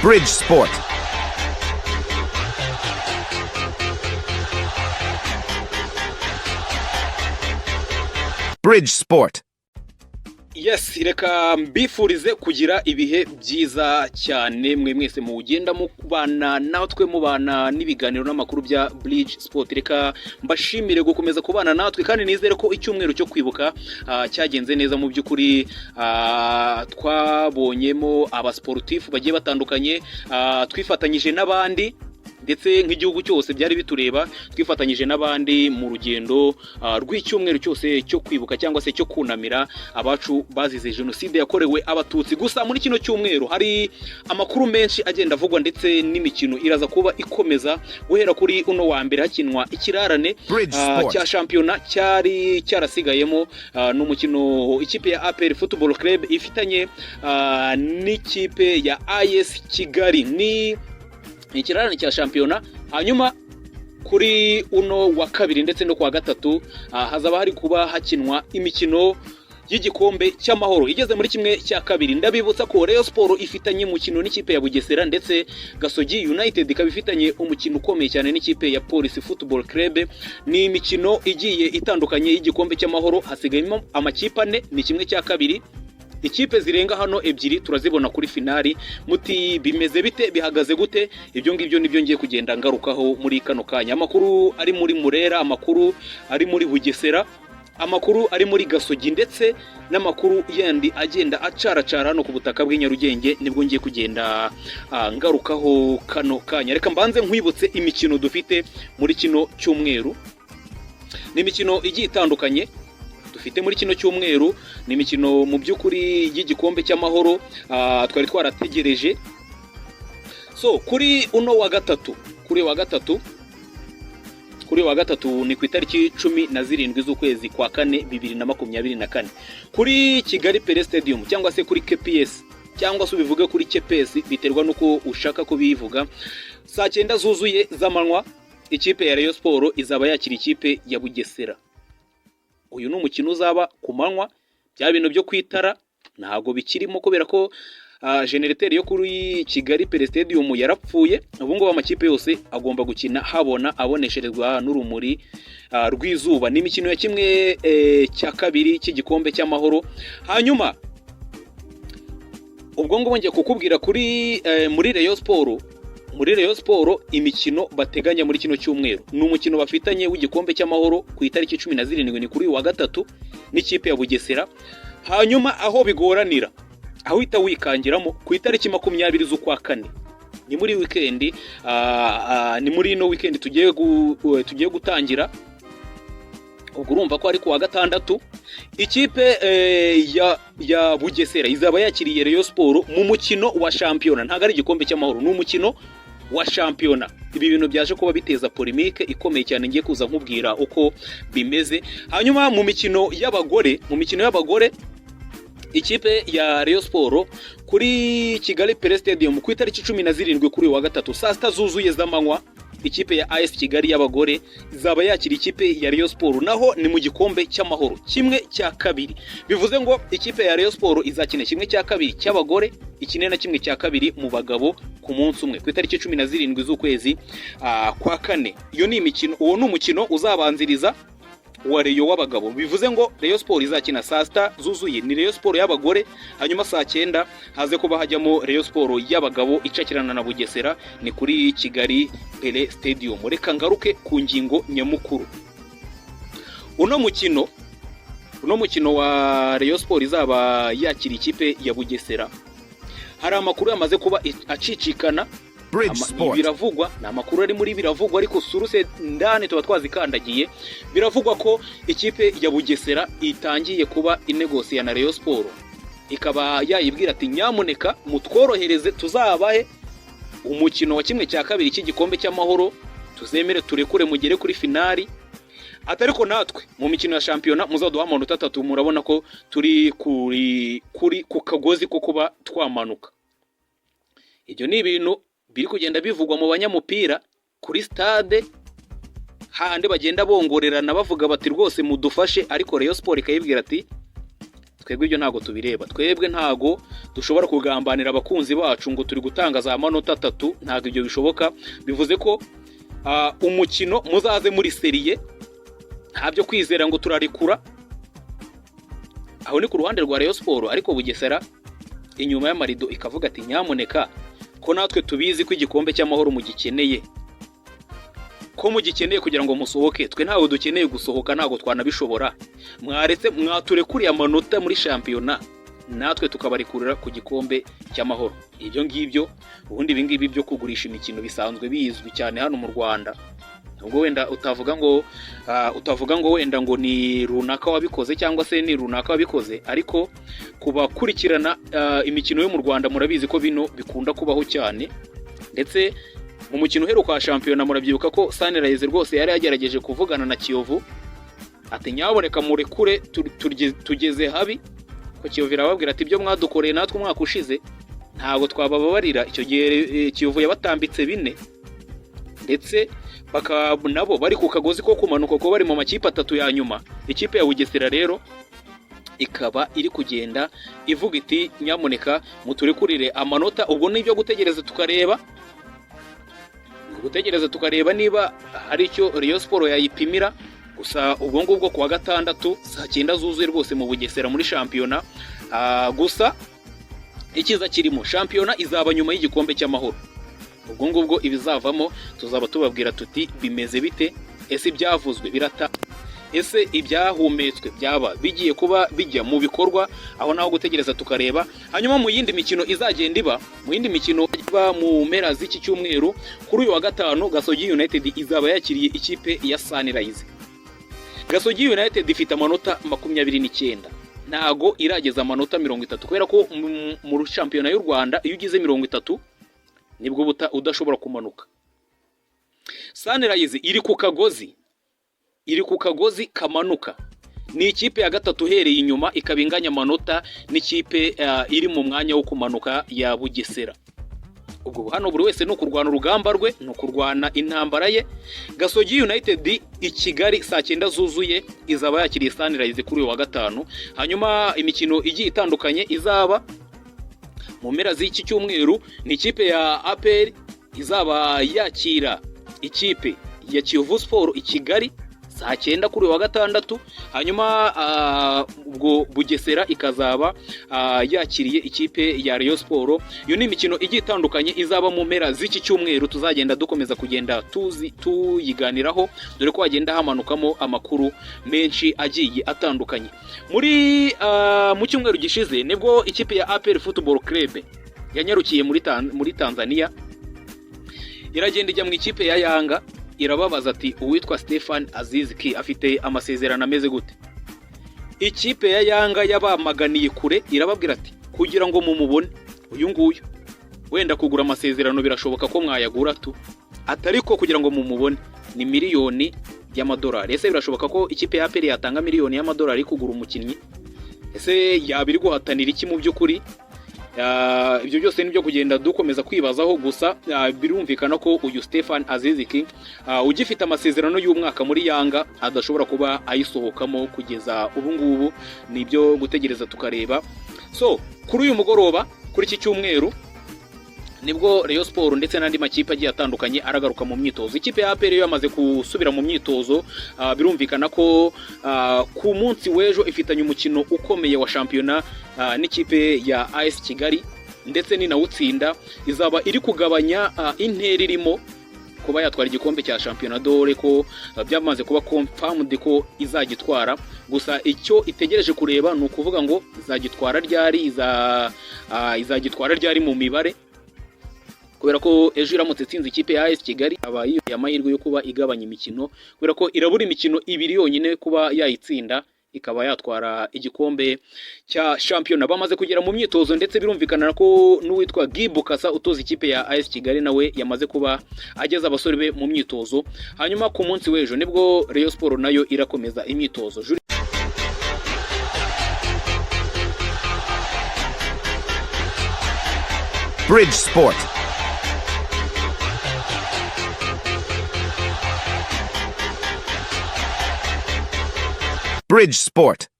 Bridge Sport. Bridge Sport. Yes, reka mbifurize kugira ibihe byiza cyane mwe mwese mugenda mubana natwe mubana n'ibiganiro n'amakuru bya Bridge Sport. Reka mbashimire gukomeza kubana natwe kandi nizere ko icyumweru cyo kwibuka cyagenze neza mu by'ukuri. Twabonyemo abasportif bagiye batandukanye, twifatanyije n'abandi ndetse nk'igihugu cyose byari bitureba, twifatanyije n'abandi mu rugendo rw'icyumweru cyose cyo kwibuka cyangwa se cyo kunamira abacu bazize jenoside yakorewe abatutsi. Gusa muri kino cyumweru hari amakuru menshi agenda avugwa ndetse n'imikino iraza kuba ikomeza guhera kuri uno wa mbere hakinwa ikirarane cya shampiyona cyari cyarasigayemo n'umukino ikipe ya APR Football Club ifitanye n'ikipe ya AS Kigali. Ni ikirarane cya shampiyona. Hanyuma kuri uno wa kabiri ndetse no kwa gatatu hazaba hari kuba hakinwa imikino y'igikombe cy'amahoro igeze muri kimwe cya kabiri. Ndabibutsa ko Rayon Sport ifitanye umukino n'ikipe ya Bugesera ndetse Gasogi United ikaba ifitanye umukino ukomeye cyane n'ikipe ya Police Football Club. Ni imikino igiye itandukanye y'igikombe cy'amahoro, hasigayemo amakipe ane, ni kimwe cya kabiri. Ikipe zirenga hano ebyiri turazibona kuri finali. Muti bimeze bite, bihagaze gute? Ibyo ngibyo nibyo ngiye kugenda ngarukaho muri kano kanya. Amakuru ari muri Murera, amakuru ari muri Bugesera, amakuru ari muri Gasogi ndetse n'amakuru yandi agenda acaracara hano ku butaka bw'inyarugenge nibwo ngiye kugenda ngarukaho kano kanya. Reka mbanze nkwibutse imikino dufite muri kino cyumweru. Ni imikino igiye itandukanye dufite muri kino cyumweru, ni imikino mu by'ukuri y'igikombe cy'amahoro twari twarategereje. So kuri uno wa gatatu, kuri wa gatatu ni ku itariki 17 z'ukwezi kwa 4 2024 kuri Kigali Pele Stadium cyangwa se kuri KPS cyangwa se ubivuge kuri KPS biterwa nuko ushaka ko bivuga. Saa 9 zuzuye z'amanywa ikipe ya Rayon Sport izaba yakira ikipe ya Bugesera. Uyu ni umukino uzaba ku manywa, bya bintu byo kwitara ntago bikirimo kubera ko generateur yo kuri Kigali Pele Stadium yarapfuye. Ubu ngo amakipe yose agomba gukina habona, abonesherezwa n'urumuri rw'izuba. Ni imikino ya kimwe cya kabiri cy'igikombe cy'amahoro. Hanyuma ubwo ngo ngiye kukubwira kuri muri Rayon Sport. Muri Rayon Sport imikino bateganya muri kino cyumweru ni umukino bafitanye w'igikombe cy'amahoro ku itariki 17 ni kuri wa gatatu n'ikipe ya Bugesera. Hanyuma aho bigoranira, aho ita wikangiramo ku itariki 20 z'ukwa 4 ni muri weekend, ni muri no weekend tugiye gutangira. Ubwo urumva ko ari ku wa gatandatu ikipe ya Bugesera izaba yakiriye Rayon Sport mu mukino wa shampiyona. Ntago ari igikombe cy'amahoro, ni umukino wa shampiyona. Ibi bintu byaje kuba biteza polemique ikomeye cyane, ngiye kuza nkubwira uko bimeze. Hanyuma mu mikino y'abagore ikipe ya Rayon Sport kuri Kigali Pele Stadium ku itariki 17 kuri wa gatatu saa 6 zuzuye z'amanywa ikipe ya AS Kigali y'abagore izaba yakira ikipe ya Rayon Sport, naho ni mu gikombe cy'amahoro kimwe cya kabiri. Bivuze ngo ikipe ya Rayon Sport izakina kimwe cya kabiri cy'abagore, ikine na kimwe cya kabiri mu bagabo ku munsi umwe ku itariki 17 z'ukwezi kwa 4. Iyo ni imikino, uwo ni umukino uzabanziriza wa Rayon w'abagabo. Bivuze ngo Rayon Sport izakina saa 6 zuzuye ni Rayon Sport y'abagore, hanyuma saa 9 haze kuba hajyamo Rayon Sport y'abagabo icakirana na Bugesera, ni kuri Kigali Pele Stadium. Reka ngaruke ku ngingo nyamukuru. Uno mukino wa Rayon Sport izaba yakira ikipe ya Bugesera, hari amakuru yamaze kuba acicikana. Biravugwa na amakuru ari muri biravugwa, ariko suruse ndane tuba twazikandagiye. Biravugwa ko ikipe ya Bugesera itangiye kuba inegosiya na Rayon Sport, ikaba yayibwira ati nyamuneka mutworohereze tuzabahe umukino wa kimwe cya kabiri cy'igikombe cy'amahoro, tuzemere turekure mugere kuri finali. Atariko natwe mu mikino ya shampiyona muzaduha amanota 3. Murabona ko turi kuri ku kagozi ko kuba twamanuka. Ibyo ni ibintu biri kugenda bivugwa mu banyamupira kuri stade, hande bagenda bongorerana bavuga bati rwose mudufashe, ariko Rayon Sport ikayibwira ati twebwe ibyo ntago tubireba. Twebwe ntago dushobora kugambanira abakunzi bacu ngo turi gutanga za manota 3, ntago ibyo bishoboka. Bivuze ko umukino muzaze muri seriye, ntabyo kwizera ngo turarekura. Aho ni ku ruhande rwa Rayon Sport, ariko Bugesera inyuma y'amarido ikavuga ati nyamuneka ko natwe tubizi ko igikombe cy'amahoro mugikeneye, ko mugikeneye kugira ngo musohoke, twe ntawe dukeneye gusohoka, ntago twanabishobora. Mwaretse mwaturekuriye amanota muri shampiyona, natwe tukabarekurira ku gikombe cy'amahoro. Ibyo ngibyo ubundi ibingibi byo kugurisha imikino bisanzwe bizwi cyane hano mu Rwanda. Ubwo wenda utavuga ngo wenda ngo ni runaka wabikoze cyangwa se ni runaka wabikoze, ariko kubakurikirana imikino yo mu Rwanda murabizi ko bino bikunda kubaho cyane. Ndetse mu mukino uheruka wa shampiyona murabyibuka ko Sunrise rwose yari yagerageje kuvugana na Kiyovu ati nyaboneka murekure tugeze habi, ko Kiyovu irababwira ati ibyo mwadukoreye natwe umwaka ushize ntago twabababarira. Icyo gihe Kiyovu yabatambitse 4, ndetse nabo bari ku kagozi ko kumanuka ko bari mu makipe 3 ya nyuma. Ikipe ya Bugesera rero ikaba iri kugenda ivuga iti nyamuneka muturekurire amanota. Ubwo nibyo gutegereza tukareba niba ari cyo Rayon Sport yayipimira. Gusa ubwo ngubwo kuwa gatandatu saa 9 zuzuye rwose mu Bugesera muri shampiyona. Gusa ikiza kirimo shampiyona izaba nyuma y'igikombe cy'amahoro. Ubwo ngubwo ibizavamo tuzaba tubabwira tuti bimeze bite, ese ibyavuzwe birata, ese ibyahumetswe byaba bigiye kuba bijya mu bikorwa. Aho naho gutegereza tukareba. Hanyuma mu yindi mikino izagenda iba, mu mpera z'iki cyumweru, kuri uyu wa gatanu Gasogi United izaba yakiriye ikipe ya Sunrise. Gasogi United ifite amanota 29, ntago irageza amanota 30, kubera ko mu shampiyona y'u Rwanda iyo ugize 30 nibwo udashobora kumanuka. Sunrise iri ku kagozi kamanuka, ni ikipe ya gatatu uhereye inyuma, ikabinganya amanota n'ikipe iri mu mwanya wo kumanuka ya Bugesera. Ubwo hano buri wese no kurwana urugamba rwe, no kurwana intambara ye. Gasogi United i Kigali saa 9 zuzuye izaba yakiriye Sunrise kuri uyu wa gatanu. Hanyuma imikino igiye itandukanye izaba mu mpera z'iki cyumweru, ni ikipe ya APR izaba yakira ikipe ya Kiyovu Sport i Kigali saa 9 kuri wa gatandatu. Hanyuma ubwo Bugesera ikazaba yakiriye ikipe ya Rayon Sport. Iyo ni imikino igiye itandukanye izaba mu mpera z'iki cyumweru, tuzagenda dukomeza kugenda tuyiganiraho, dore ko hagenda hamanukamo amakuru menshi agiye atandukanye. Mu cyumweru gishize nibwo ikipe ya APR Football Club yanyarukiye muri Tanzania, iragenda ijya mu ikipe ya Yanga, irababaza ati uwitwa Stefan Aziz Ki afite amasezerano ameze gute. Ikipe ya Yanga yabamaganiye kure, irababwira ati kugira ngo mumubone uyu nguyu wenda kugura amasezerano birashoboka ko mwayagura atariko kugira ngo mumubone ni miliyoni y'amadolari. Ese birashoboka ko ikipe ya APR yatanga miliyoni y'amadolari kugura umukinnyi? Ese yabiri guhatanira iki mu by'ukuri? Ibyo byose nibyo kugenda dukomeza kwibazaho. Gusa birumvikana ko uyu Stefan Aziz Ki ugifite amasezerano y'umwaka muri Yanga adashobora kuba ayisohokamo kugeza ubu ngubu. Nibyo gutegereza tukareba. So kuri uyu mugoroba, kuri iki cyumweru, nibwo Rayon Sport ndetse n'andi makipe agiye atandukanye aragaruka mu myitozo. Ikipe ya APR yamaze gusubira mu myitozo. Birumvikana ko ku munsi w'ejo ifitanye umukino ukomeye wa shampiyona n'ikipe ya AS Kigali, ndetse ni nawutsinda izaba iri kugabanya intera irimo kuba yatwara igikombe cya shampiyona, dore ko byamaze kuba confirmed ko izagitwara. Gusa icyo itegereje kureba ni ukuvuga ngo izagitwara ryari mu mibare, kubera ko ejo iramutse itsinze ikipe ya AS Kigali aba yiyoye amahirwe yo kuba igabanya imikino, kubera ko irabura imikino 2 yonyine kuba yayitsinda ikaba yatwara igikombe cya shampiyona. Bamaze kugera mu myitozo, ndetse birumvikana ko n'uwitwa Gibu Kasa utoza ikipe ya AS Kigali nawe yamaze kuba ageza abasore be mu myitozo. Hanyuma ku munsi w'ejo nibwo Rayon Sport nayo irakomeza imyitozo. Bridge Sport. Bridge Sport.